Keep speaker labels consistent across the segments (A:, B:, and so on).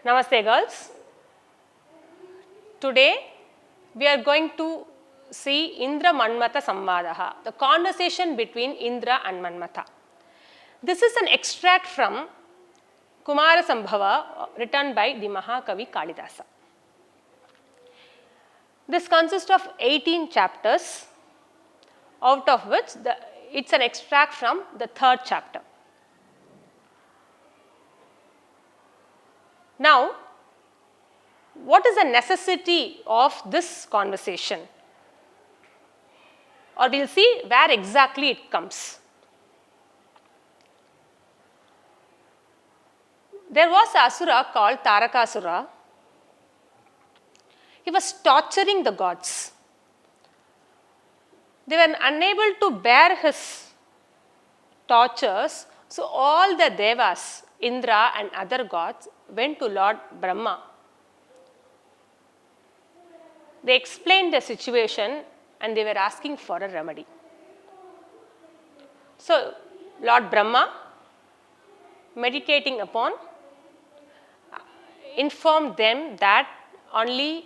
A: Namaste girls. Today we are going to see Indra Manmatha Samvada, the conversation between Indra and Manmatha. This is an extract from Kumara Sambhava written by the Mahakavi Kalidasa. This consists of 18 chapters, out of which it's an extract from the 3rd chapter. Now, what is the necessity of this conversation? Or we will see where exactly it comes. There was an asura called Tarakasura. He was torturing the gods. They were unable to bear his tortures, so all the devas, Indra and other gods, went to Lord Brahma. They explained the situation and they were asking for a remedy. So, Lord Brahma, meditating upon, informed them that only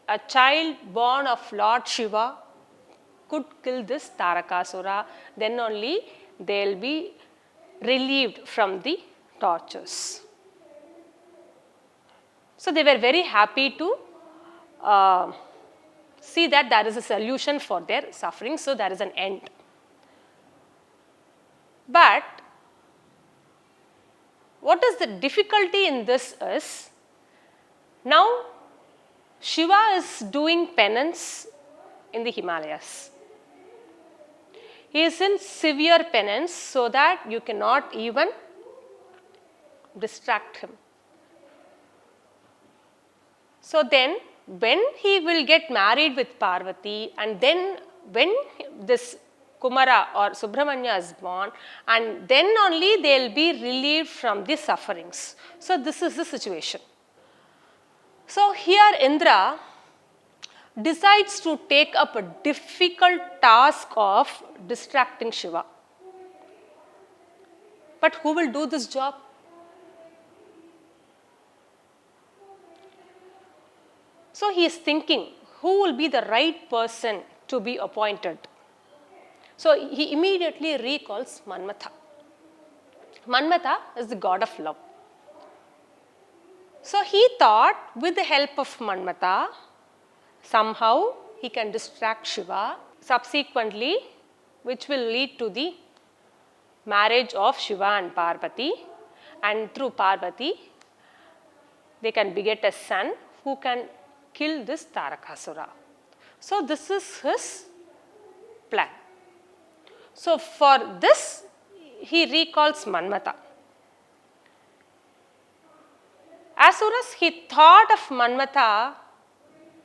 A: a child born of Lord Shiva could kill this Tarakasura, then only they will be relieved from the tortures. So, they were very happy to see that there is a solution for their suffering, so there is an end. But what is the difficulty in this is, now Shiva is doing penance in the Himalayas. He is in severe penance so that you cannot even distract him. So then, when he will get married with Parvati, and then when this Kumara or Subramanya is born, and then only they will be relieved from the sufferings. So this is the situation. So here Indra decides to take up a difficult task of distracting Shiva. But who will do this job? So he is thinking, who will be the right person to be appointed? So he immediately recalls Manmatha. Manmatha is the god of love. So he thought, with the help of Manmatha, somehow he can distract Shiva, subsequently which will lead to the marriage of Shiva and Parvati, and through Parvati they can beget a son who can kill this Tarakasura. So this is his plan. So for this he recalls Manmatha. As soon as he thought of Manmatha,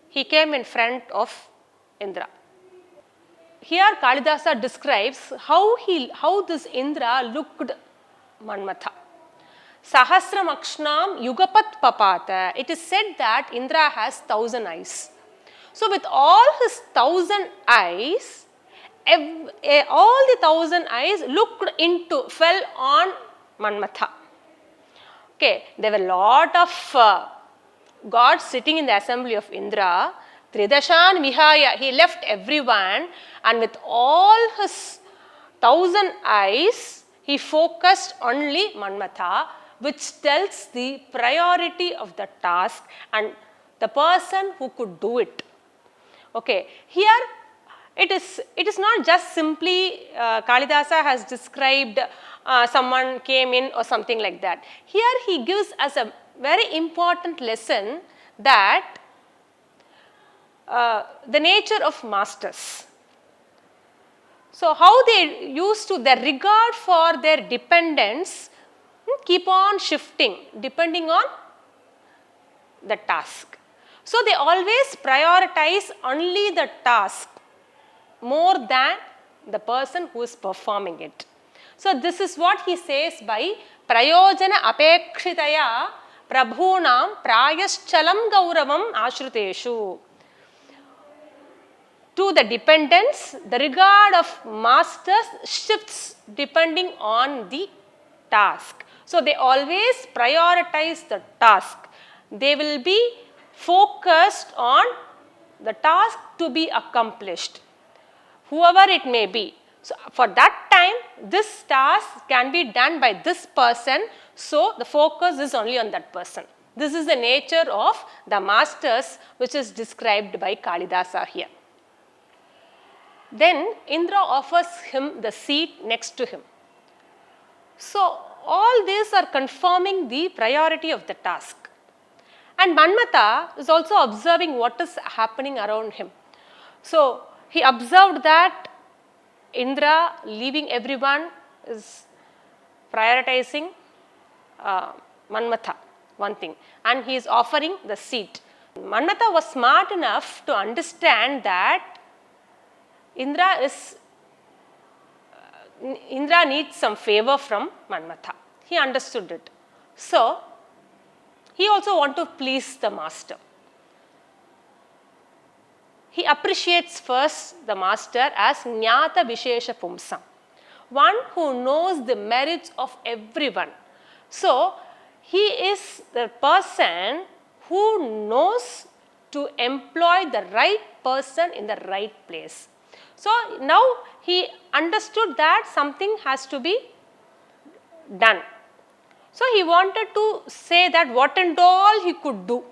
A: he came in front of Indra. Here Kalidasa describes how this Indra looked Manmatha. Sahasram akshnam yugapat papata. It is said that Indra has 1,000 eyes. So with all his 1,000 eyes, all the 1,000 eyes fell on Manmatha. Okay, there were a lot of gods sitting in the assembly of Indra. Tridashan vihaya, he left everyone, and with all his 1,000 eyes, he focused only Manmatha, which tells the priority of the task and the person who could do it. Okay, here it is not just simply Kalidasa has described someone came in or something like that. Here he gives us a very important lesson that the nature of masters. So how they used to, their regard for their dependents keep on shifting depending on the task. So they always prioritize only the task more than the person who is performing it. So this is what he says by prayojana apekshitaya prabhunam prayaschalam gauravam ashruteshu. To the dependents, the regard of masters shifts depending on the task. So So, they always prioritize the task. They will be focused on the task to be accomplished, whoever it may be. So, for that time this task can be done by this person, so the focus is only on that person. This is the nature of the masters which is described by Kalidasa here. Then Indra offers him the seat next to him. So, all these are confirming the priority of the task. And Manmatha is also observing what is happening around him. So, he observed that Indra, leaving everyone, is prioritizing Manmatha, one thing, and he is offering the seat. Manmatha was smart enough to understand that Indra needs some favor from Manmatha. He understood it. So, he also wants to please the master. He appreciates first the master as Jnata Vishesha Pumsam, one who knows the merits of everyone. So, he is the person who knows to employ the right person in the right place. So, now he understood that something has to be done. So, he wanted to say that what and all he could do.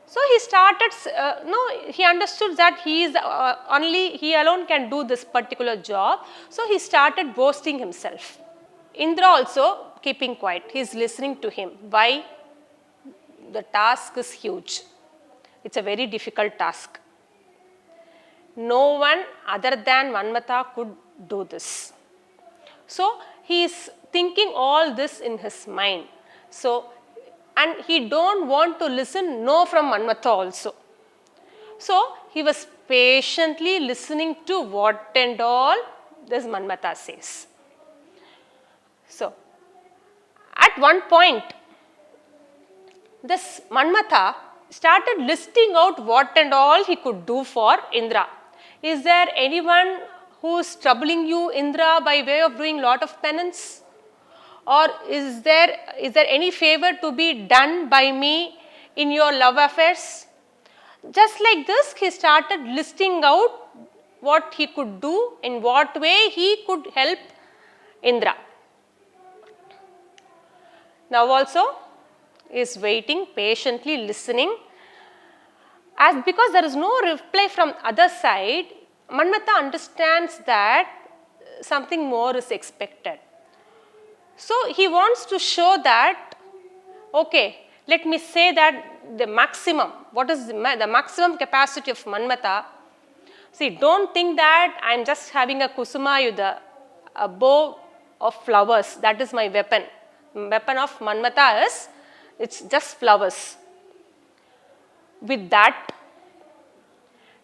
A: So, he started, he understood that he is only, he alone can do this particular job. So, he started boasting himself. Indra also keeping quiet, he is listening to him. Why? The task is huge. It is a very difficult task. No one other than Manmatha could do this. So, he is thinking all this in his mind. So, and he don't want to listen no from Manmatha also. So, he was patiently listening to what and all this Manmatha says. So, at one point, this Manmatha started listing out what and all he could do for Indra. Is there anyone who is troubling you, Indra, by way of doing lot of penance? Or is there any favor to be done by me in your love affairs? Just like this, he started listing out what he could do, in what way he could help Indra. Now also is waiting, patiently listening. As because there is no reply from other side, Manmatha understands that something more is expected. So, he wants to show that, okay, let me say that the maximum, what is the maximum capacity of Manmatha. See, don't think that I am just having a kusuma yudha, a bow of flowers, that is my weapon. Weapon of Manmatha is, it's just flowers. With that,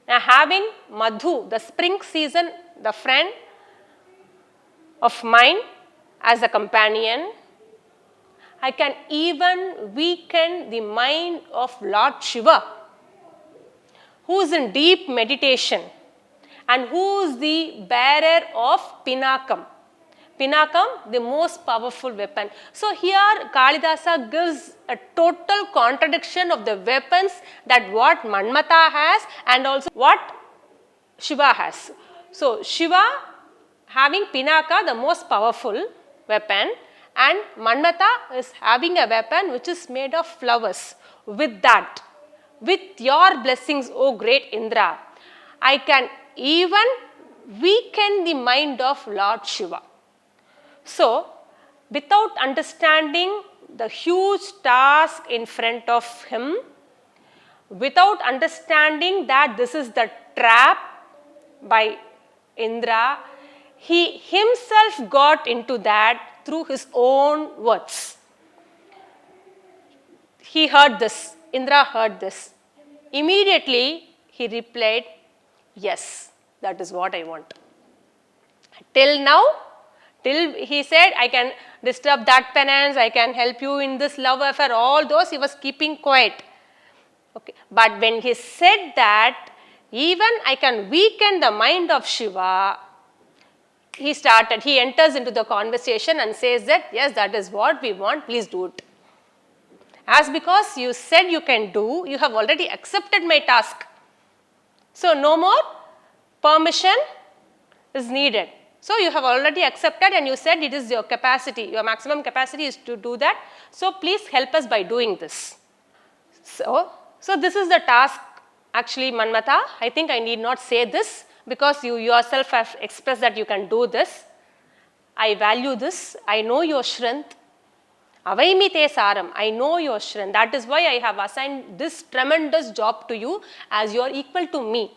A: now having Madhu, the spring season, the friend of mine, as a companion, I can even weaken the mind of Lord Shiva, who is in deep meditation and who is the bearer of Pinakam. Pinakam, the most powerful weapon. So, here Kalidasa gives a total contradiction of the weapons that what Manmatha has and also what Shiva has. So, Shiva having Pinaka, the most powerful weapon, and Manmatha is having a weapon which is made of flowers. With that, with your blessings, O great Indra, I can even weaken the mind of Lord Shiva. So, without understanding the huge task in front of him, without understanding that this is the trap by Indra, he himself got into that through his own words. He heard this, Indra heard this. Immediately he replied, yes, that is what I want. Till now, till he said, I can disturb that penance, I can help you in this love affair, all those he was keeping quiet. Okay. But when he said that, even I can weaken the mind of Shiva, he enters into the conversation and says that, yes, that is what we want, please do it. As because you said you can do, you have already accepted my task. So no more permission is needed. So you have already accepted and you said it is your capacity, your maximum capacity is to do that. So please help us by doing this. So this is the task actually, Manmatha. I think I need not say this because you yourself have expressed that you can do this. I value this. I know your strength. Avaimite saram. I know your strength. That is why I have assigned this tremendous job to you as you are equal to me.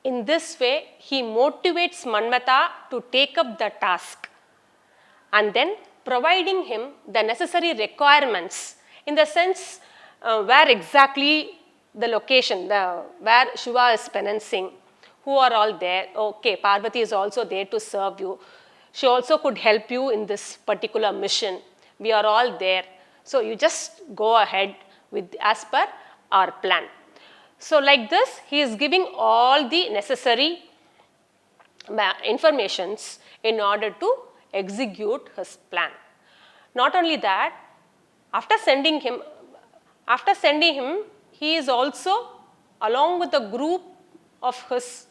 A: In this way, he motivates Manmatha to take up the task and then providing him the necessary requirements in the sense where exactly the location, where Shiva is penancing, who are all there. Okay, Parvati is also there to serve you. She also could help you in this particular mission. We are all there. So you just go ahead with as per our plan. So like this, he is giving all the necessary informations in order to execute his plan. Not only that, after sending him, he is also along with a group of his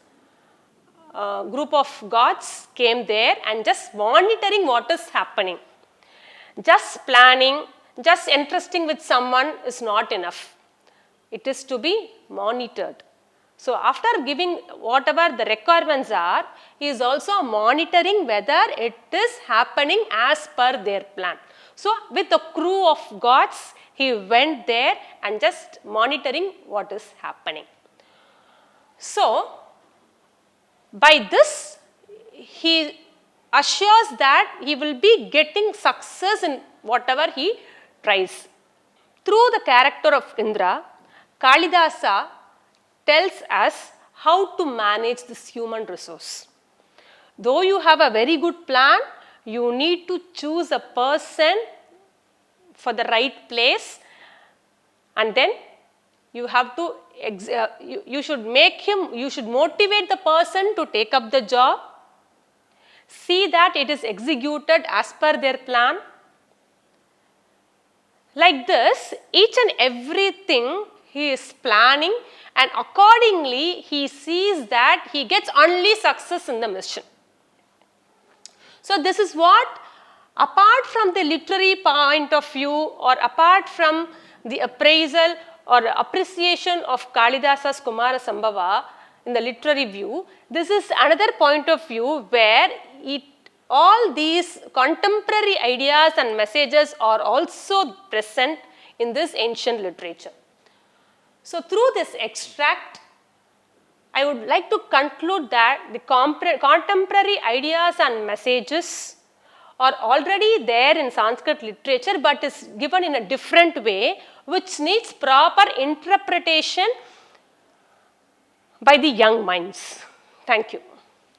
A: group of gods came there and just monitoring what is happening. Just planning, just entrusting with someone is not enough. It is to be monitored. So after giving whatever the requirements are, he is also monitoring whether it is happening as per their plan. So with a crew of gods, he went there and just monitoring what is happening. So by this, he assures that he will be getting success in whatever he tries. Through the character of Indra, Kalidasa tells us how to manage this human resource. Though you have a very good plan, you need to choose a person for the right place, and then you have to you should motivate the person to take up the job, see that it is executed as per their plan. Like this, each and everything he is planning, and accordingly he sees that he gets only success in the mission. So this is what, apart from the literary point of view or apart from the appraisal or appreciation of Kalidasa's Kumara Sambhava in the literary view, this is another point of view where all these contemporary ideas and messages are also present in this ancient literature. So through this extract, I would like to conclude that the contemporary ideas and messages are already there in Sanskrit literature, but is given in a different way, which needs proper interpretation by the young minds. Thank you.